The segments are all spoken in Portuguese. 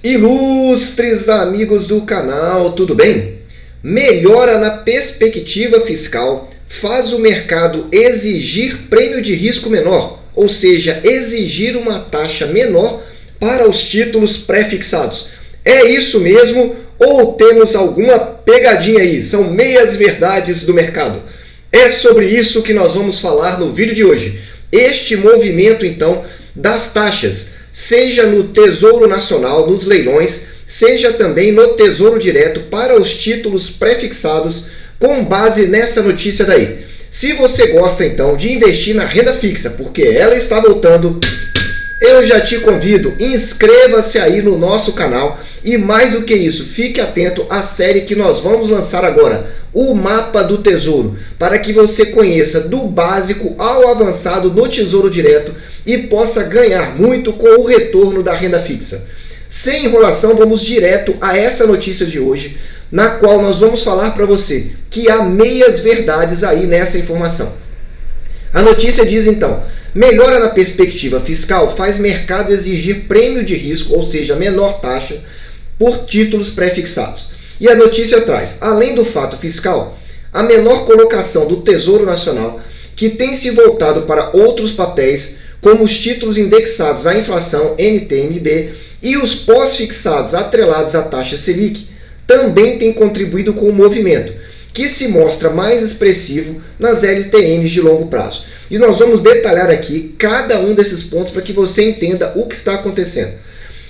Ilustres amigos do canal, tudo bem? Melhora na perspectiva fiscal faz o mercado exigir prêmio de risco menor, ou seja, exigir uma taxa menor para os títulos pré-fixados. É isso mesmo ou temos alguma pegadinha aí? São meias verdades do mercado. É sobre isso que nós vamos falar no vídeo de hoje. Este movimento, então, das taxas, seja no Tesouro Nacional, nos leilões, seja também no Tesouro Direto para os títulos pré-fixados, com base nessa notícia daí. Se você gosta, então, de investir na renda fixa, porque ela está voltando, eu já te convido, inscreva-se aí no nosso canal e, mais do que isso, fique atento à série que nós vamos lançar agora, o Mapa do Tesouro, para que você conheça do básico ao avançado no Tesouro Direto e possa ganhar muito com o retorno da renda fixa. Sem enrolação, vamos direto a essa notícia de hoje, na qual nós vamos falar para você que há meias verdades aí nessa informação. A notícia diz então: melhora na perspectiva fiscal faz mercado exigir prêmio de risco, ou seja, menor taxa, por títulos pré-fixados. E a notícia traz, além do fato fiscal, a menor colocação do Tesouro Nacional, que tem se voltado para outros papéis, como os títulos indexados à inflação NTN-B e os pós-fixados atrelados à taxa Selic, também tem contribuído com o movimento, que se mostra mais expressivo nas LTNs de longo prazo. E nós vamos detalhar aqui cada um desses pontos para que você entenda o que está acontecendo.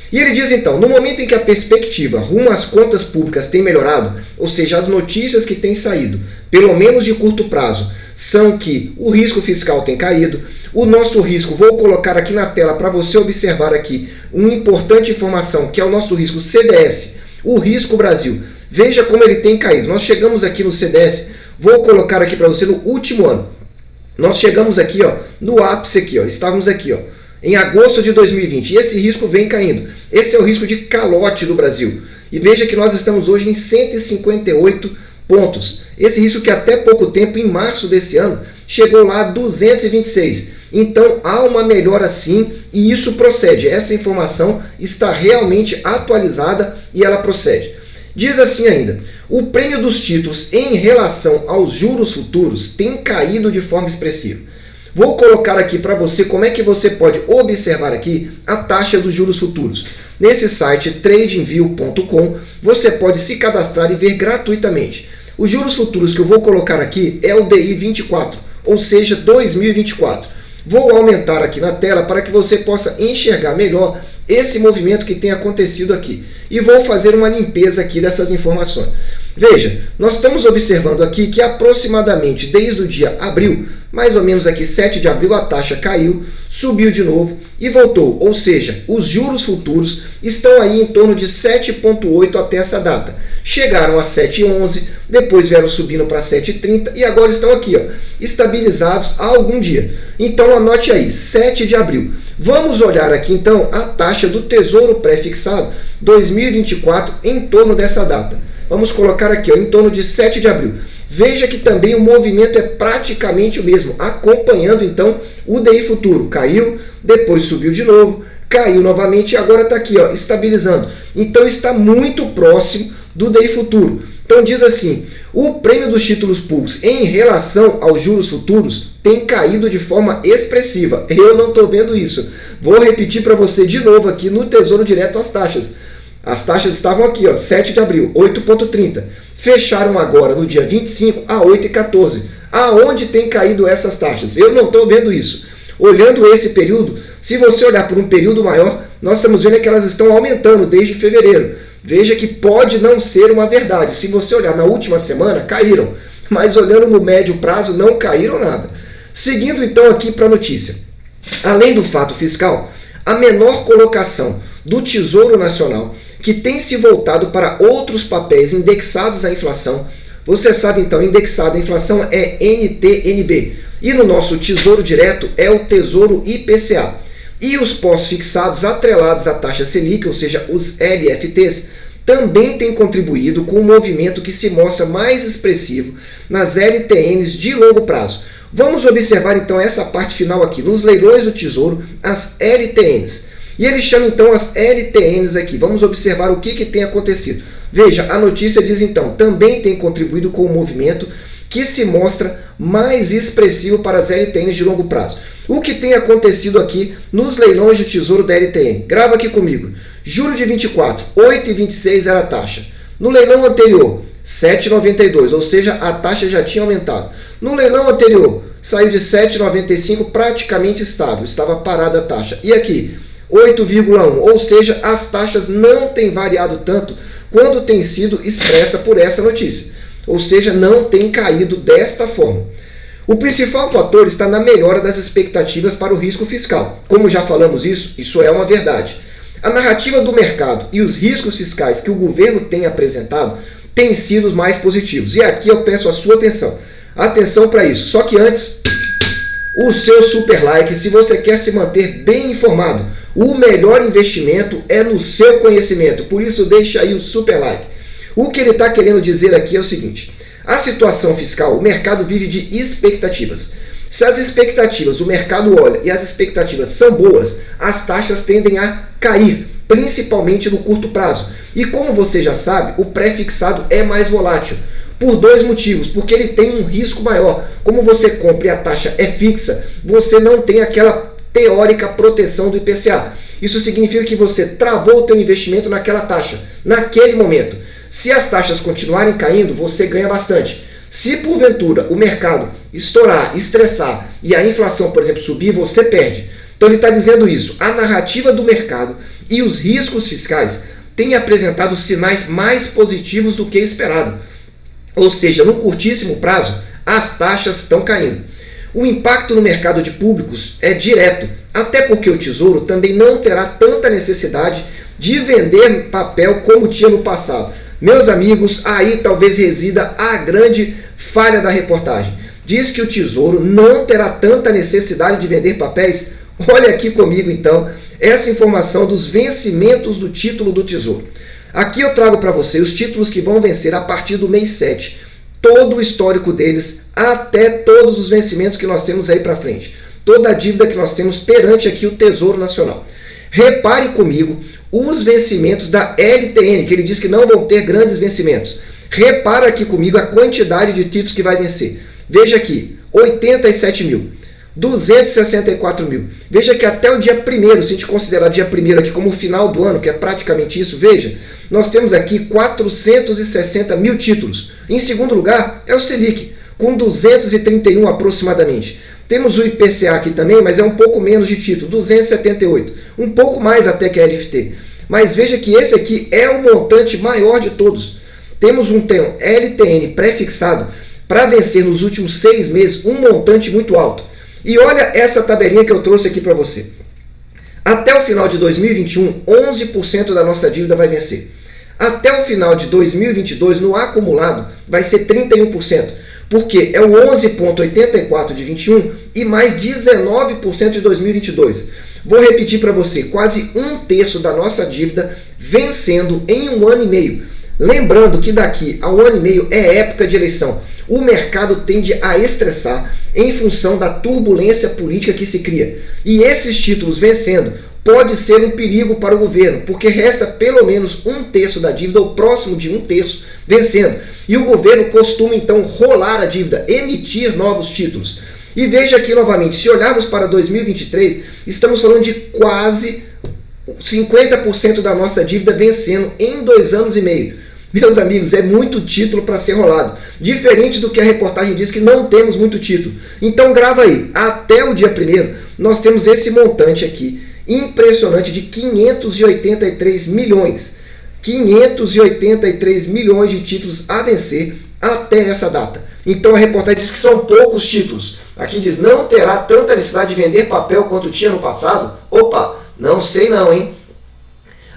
E ele diz então, no momento em que a perspectiva rumo às contas públicas tem melhorado, ou seja, as notícias que têm saído, pelo menos de curto prazo, são que o risco fiscal tem caído. O nosso risco, vou colocar aqui na tela para você observar aqui uma importante informação, que é o nosso risco CDS, o risco Brasil. Veja como ele tem caído. Nós chegamos aqui no CDS, vou colocar aqui para você no último ano. Nós chegamos aqui, ó, no ápice aqui, ó, estávamos aqui, ó, em agosto de 2020, e esse risco vem caindo. Esse é o risco de calote do Brasil. E veja que nós estamos hoje em 158 pontos. Esse risco que até pouco tempo, em março desse ano, chegou lá a 226. Então há uma melhora sim, e isso procede. Essa informação está realmente atualizada e ela procede. Diz assim ainda: o prêmio dos títulos em relação aos juros futuros tem caído de forma expressiva. Vou colocar aqui para você como é que você pode observar aqui a taxa dos juros futuros. Nesse site tradingview.com você pode se cadastrar e ver gratuitamente. Os juros futuros que eu vou colocar aqui é o DI 24, ou seja, 2024. Vou aumentar aqui na tela para que você possa enxergar melhor esse movimento que tem acontecido aqui. E vou fazer uma limpeza aqui dessas informações. Veja, nós estamos observando aqui que aproximadamente desde o dia abril, mais ou menos aqui 7 de abril, a taxa caiu, subiu de novo e voltou. Ou seja, os juros futuros estão aí em torno de 7,8 até essa data. Chegaram a 7,11, depois vieram subindo para 7,30 e agora estão aqui, ó, estabilizados há algum dia. Então anote aí, 7 de abril. Vamos olhar aqui então a taxa do Tesouro Pré-Fixado 2024 em torno dessa data. Vamos colocar aqui, ó, em torno de 7 de abril. Veja que também o movimento é praticamente o mesmo, acompanhando então o DI futuro. Caiu, depois subiu de novo, caiu novamente e agora está aqui, ó, estabilizando. Então está muito próximo do DI futuro. Então diz assim, o prêmio dos títulos públicos em relação aos juros futuros tem caído de forma expressiva. Eu não estou vendo isso. Vou repetir para você de novo aqui no Tesouro Direto as taxas. As taxas estavam aqui, ó, 7 de abril, 8,30. Fecharam agora no dia 25 a 8,14. Aonde tem caído essas taxas? Eu não estou vendo isso. Olhando esse período, se você olhar por um período maior, nós estamos vendo que elas estão aumentando desde fevereiro. Veja que pode não ser uma verdade. Se você olhar na última semana, caíram. Mas olhando no médio prazo, não caíram nada. Seguindo então aqui para a notícia. Além do fato fiscal, a menor colocação do Tesouro Nacional, que tem se voltado para outros papéis indexados à inflação. Você sabe então, indexado à inflação é NTN-B. E no nosso Tesouro Direto é o Tesouro IPCA. E os pós-fixados atrelados à taxa Selic, ou seja, os LFTs, também têm contribuído com um movimento que se mostra mais expressivo nas LTNs de longo prazo. Vamos observar então essa parte final aqui, nos leilões do Tesouro, as LTNs. E ele chama então as LTNs aqui. Vamos observar o que tem acontecido. Veja, a notícia diz então, também tem contribuído com o movimento que se mostra mais expressivo para as LTNs de longo prazo. O que tem acontecido aqui nos leilões de tesouro da LTN? Grava aqui comigo. Juro de 24, 8,26 era a taxa. No leilão anterior, 7,92, ou seja, a taxa já tinha aumentado. No leilão anterior, saiu de 7,95 praticamente estável, estava parada a taxa. E aqui, 8,1, ou seja, as taxas não têm variado tanto quando tem sido expressa por essa notícia. Ou seja, não tem caído desta forma. O principal fator está na melhora das expectativas para o risco fiscal. Como já falamos isso é uma verdade. A narrativa do mercado e os riscos fiscais que o governo tem apresentado têm sido os mais positivos. E aqui eu peço a sua atenção. Atenção para isso. Só que antes, o seu super like, se você quer se manter bem informado. O melhor investimento é no seu conhecimento. Por isso, deixa aí o super like. O que ele está querendo dizer aqui é o seguinte. A situação fiscal, o mercado vive de expectativas. Se as expectativas, o mercado olha e as expectativas são boas, as taxas tendem a cair, principalmente no curto prazo. E como você já sabe, o pré-fixado é mais volátil. Por dois motivos, porque ele tem um risco maior. Como você compra e a taxa é fixa, você não tem aquela teórica proteção do IPCA. Isso significa que você travou o teu investimento naquela taxa, naquele momento. Se as taxas continuarem caindo, você ganha bastante. Se porventura o mercado estourar, estressar e a inflação, por exemplo, subir, você perde. Então ele está dizendo isso. A narrativa do mercado e os riscos fiscais têm apresentado sinais mais positivos do que esperado. Ou seja, no curtíssimo prazo, as taxas estão caindo. O impacto no mercado de públicos é direto, até porque o Tesouro também não terá tanta necessidade de vender papel como tinha no passado. Meus amigos, aí talvez resida a grande falha da reportagem. Diz que o Tesouro não terá tanta necessidade de vender papéis. Olha aqui comigo então essa informação dos vencimentos do título do Tesouro. Aqui eu trago para você os títulos que vão vencer a partir do mês 7. Todo o histórico deles, até todos os vencimentos que nós temos aí para frente. Toda a dívida que nós temos perante aqui o Tesouro Nacional. Repare comigo os vencimentos da LTN, que ele diz que não vão ter grandes vencimentos. Repara aqui comigo a quantidade de títulos que vai vencer. Veja aqui, 87 mil, 264 mil. Veja que até o dia 1º, se a gente considerar dia 1º aqui como o final do ano, que é praticamente isso, veja, nós temos aqui 460 mil títulos. Em segundo lugar é o Selic, com 231 aproximadamente. Temos o IPCA aqui também, mas é um pouco menos de título, 278. Um pouco mais até que a LFT. Mas veja que esse aqui é o montante maior de todos. Temos um LTN pré-fixado para vencer nos últimos 6 meses um montante muito alto. E olha essa tabelinha que eu trouxe aqui para você. Até o final de 2021, 11% da nossa dívida vai vencer. Até o final de 2022, no acumulado, vai ser 31%. Porque é o 11,84% de 21 e mais 19% de 2022. Vou repetir para você, quase 1/3 da nossa dívida vencendo em 1 ano e meio. Lembrando que daqui a 1 ano e meio é época de eleição. O mercado tende a estressar em função da turbulência política que se cria. E esses títulos vencendo pode ser um perigo para o governo, porque resta pelo menos 1/3 da dívida, ou próximo de 1/3, vencendo. E o governo costuma então rolar a dívida, emitir novos títulos. E veja aqui novamente, se olharmos para 2023, estamos falando de quase 50% da nossa dívida vencendo em 2 anos e meio. Meus amigos, é muito título para ser rolado. Diferente do que a reportagem diz que não temos muito título. Então grava aí, até o dia 1º, nós temos esse montante aqui, impressionante, de 583 milhões. 583 milhões de títulos a vencer até essa data. Então a reportagem diz que são poucos títulos. Aqui diz, não terá tanta necessidade de vender papel quanto tinha no passado? Opa, não sei não, hein?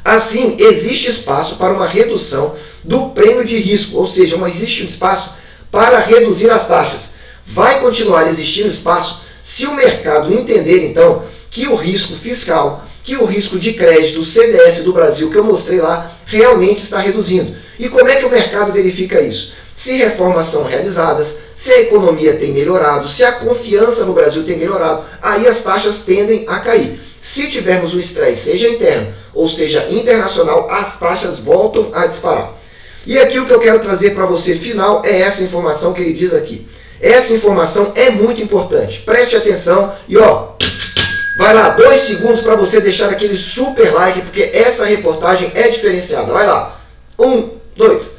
Assim, existe espaço para uma redução do prêmio de risco, ou seja, existe um espaço para reduzir as taxas. Vai continuar existindo espaço se o mercado entender, então, que o risco fiscal, que o risco de crédito, o CDS do Brasil, que eu mostrei lá, realmente está reduzindo. E como é que o mercado verifica isso? Se reformas são realizadas, se a economia tem melhorado, se a confiança no Brasil tem melhorado, aí as taxas tendem a cair. Se tivermos um estresse, seja interno ou seja internacional, as taxas voltam a disparar. E aqui o que eu quero trazer para você final é essa informação que ele diz aqui. Essa informação é muito importante. Preste atenção e vai lá, 2 segundos para você deixar aquele super like, porque essa reportagem é diferenciada. Vai lá. 1, 2.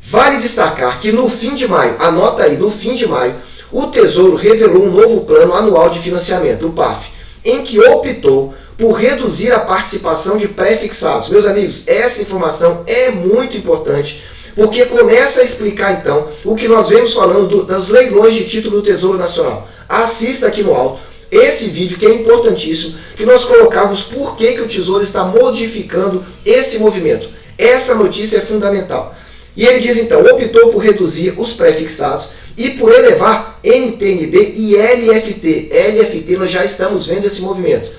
Vale destacar que no fim de maio, anota aí, no fim de maio, o Tesouro revelou um novo plano anual de financiamento, o PAF, em que optou por reduzir a participação de pré-fixados. Meus amigos, essa informação é muito importante, porque começa a explicar então o que nós vemos falando dos leilões de título do Tesouro Nacional. Assista aqui no alto esse vídeo que é importantíssimo, que nós colocamos por que o Tesouro está modificando esse movimento. Essa notícia é fundamental. E ele diz então, optou por reduzir os pré-fixados e por elevar NTNB e LFT. LFT, nós já estamos vendo esse movimento.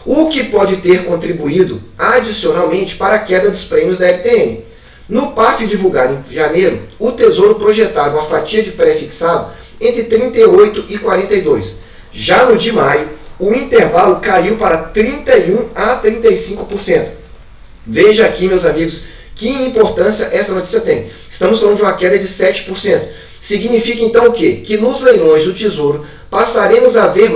O que pode ter contribuído adicionalmente para a queda dos prêmios da LTN. No PAF divulgado em janeiro, o Tesouro projetava uma fatia de pré-fixado entre 38% e 42%. Já no de maio, o intervalo caiu para 31% a 35%. Veja aqui, meus amigos, que importância essa notícia tem. Estamos falando de uma queda de 7%. Significa então o quê? Que nos leilões do Tesouro passaremos a ver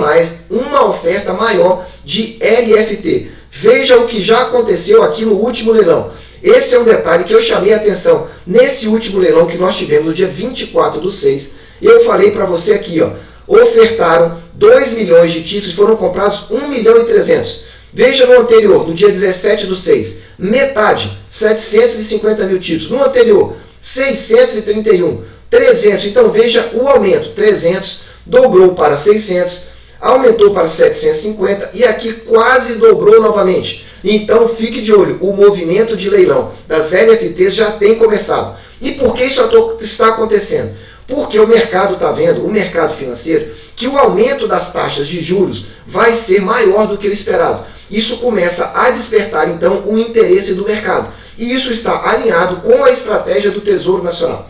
uma oferta maior de LFT. Veja o que já aconteceu aqui no último leilão. Esse é um detalhe que eu chamei a atenção nesse último leilão que nós tivemos no dia 24/6. Eu falei para você aqui, ofertaram 2 milhões de títulos e foram comprados 1.300.000. Veja no anterior, no dia 17/6, metade, 750 mil títulos. No anterior, 631, 300. Então veja o aumento, 300, dobrou para 600, aumentou para 750 e aqui quase dobrou novamente. Então fique de olho, o movimento de leilão das LFTs já tem começado. E por que isso está acontecendo? Porque o mercado está vendo, o mercado financeiro, que o aumento das taxas de juros vai ser maior do que o esperado. Isso começa a despertar, então, o interesse do mercado. E isso está alinhado com a estratégia do Tesouro Nacional.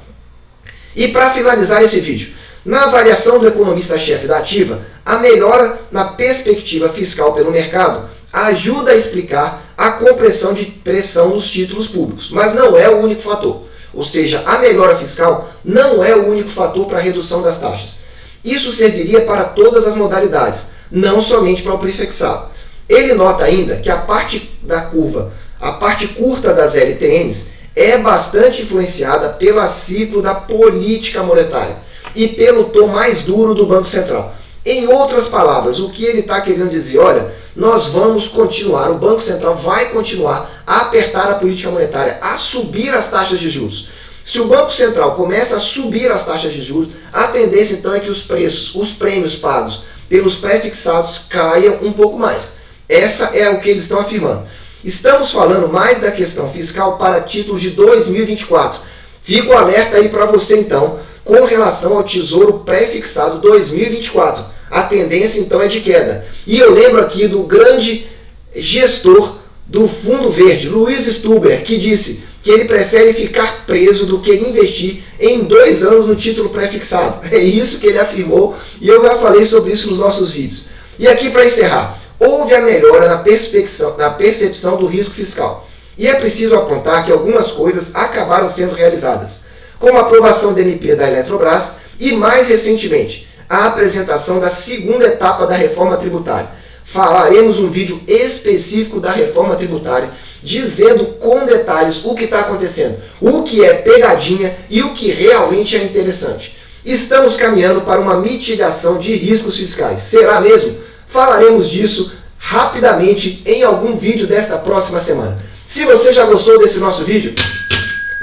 E para finalizar esse vídeo, na avaliação do economista-chefe da Ativa, a melhora na perspectiva fiscal pelo mercado ajuda a explicar a compressão de pressão nos títulos públicos, mas não é o único fator. Ou seja, a melhora fiscal não é o único fator para a redução das taxas. Isso serviria para todas as modalidades, não somente para o prefixado. Ele nota ainda que a parte da curva, a parte curta das LTNs, é bastante influenciada pelo ciclo da política monetária e pelo tom mais duro do Banco Central. Em outras palavras, o que ele está querendo dizer? Olha, nós vamos continuar, o Banco Central vai continuar a apertar a política monetária, a subir as taxas de juros. Se o Banco Central começa a subir as taxas de juros, a tendência então é que os preços, os prêmios pagos pelos pré-fixados caiam um pouco mais. Essa é o que eles estão afirmando. Estamos falando mais da questão fiscal para títulos de 2024. Fico alerta aí para você então, com relação ao Tesouro pré-fixado 2024. A tendência então é de queda. E eu lembro aqui do grande gestor do Fundo Verde, Luiz Stuber, que disse que ele prefere ficar preso do que investir em 2 anos no título pré-fixado. É isso que ele afirmou e eu já falei sobre isso nos nossos vídeos. E aqui para encerrar, houve a melhora na percepção do risco fiscal. E é preciso apontar que algumas coisas acabaram sendo realizadas, como a aprovação da MP da Eletrobras e, mais recentemente, a apresentação da segunda etapa da reforma tributária. Faremos um vídeo específico da reforma tributária, dizendo com detalhes o que está acontecendo, o que é pegadinha e o que realmente é interessante. Estamos caminhando para uma mitigação de riscos fiscais. Será mesmo? Falaremos disso rapidamente em algum vídeo desta próxima semana. Se você já gostou desse nosso vídeo,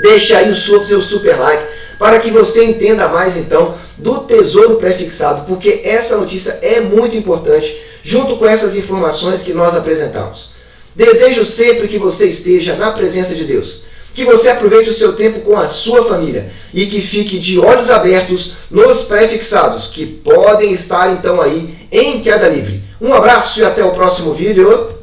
deixe aí o seu super like para que você entenda mais então do Tesouro pré-fixado, porque essa notícia é muito importante, junto com essas informações que nós apresentamos. Desejo sempre que você esteja na presença de Deus, que você aproveite o seu tempo com a sua família e que fique de olhos abertos nos pré-fixados, que podem estar então aí em queda livre. Um abraço e até o próximo vídeo.